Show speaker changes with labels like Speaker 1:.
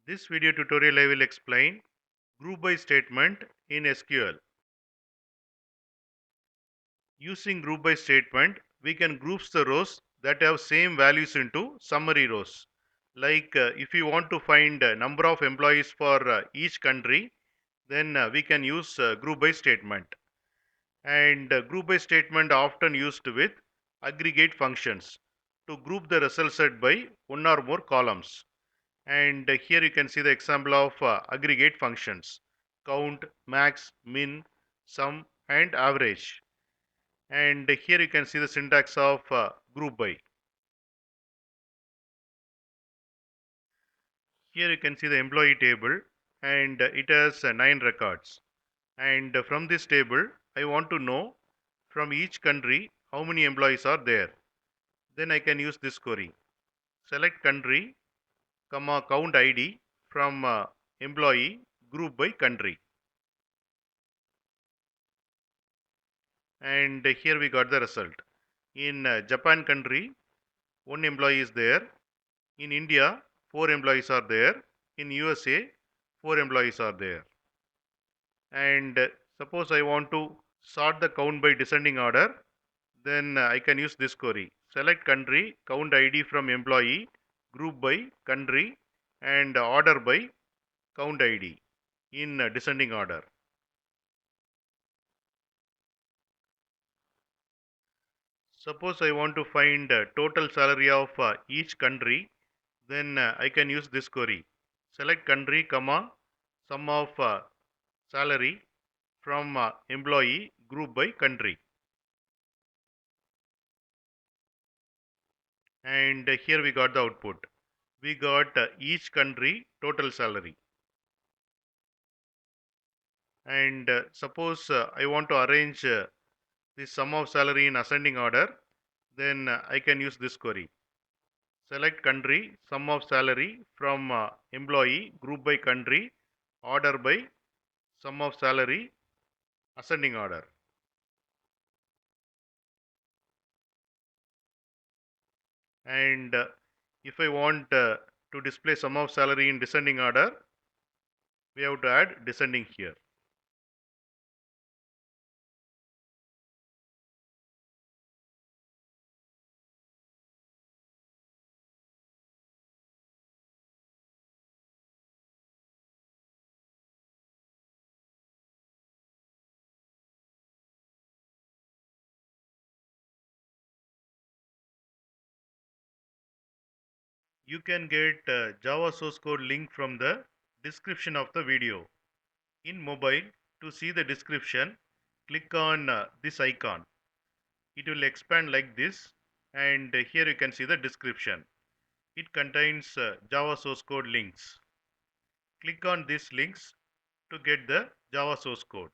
Speaker 1: This video tutorial I will explain group by statement in SQL. Using group by statement, we can group the rows that have same values into summary rows. Like if you want to find number of employees for each country, then we can use group by statement. And group by statement often used with aggregate functions to group the result set by one or more columns. And here you can see the example of aggregate functions: count, max, min, sum and average. And here you can see the syntax of group by. Here you can see the employee table, and it has 9 records. And from this table I want to know from each country how many employees are there. Then I can use this query: select country comma count id from employee group by country. And here we got the result. In Japan country, one employee is there. In India, 4 employees are there. In USA, 4 employees are there. And suppose I want to sort the count by descending order, then I can use this query: select country count id from employee group by country and order by count id in descending order. Suppose I want to find total salary of each country, then I can use this query: select country comma sum of salary from employee group by country. And here we got the output. We got each country total salary. And suppose I want to arrange the sum of salary in ascending order, then I can use this query: select country sum of salary from employee group by country order by sum of salary ascending order. And if I want to display sum of salary in descending order, we have to add descending here. You can get Java source code link from the description of the video. In mobile, to see the description, click on this icon. It will expand like this, and here you can see the description. It contains Java source code links. Click on these links to get the Java source code.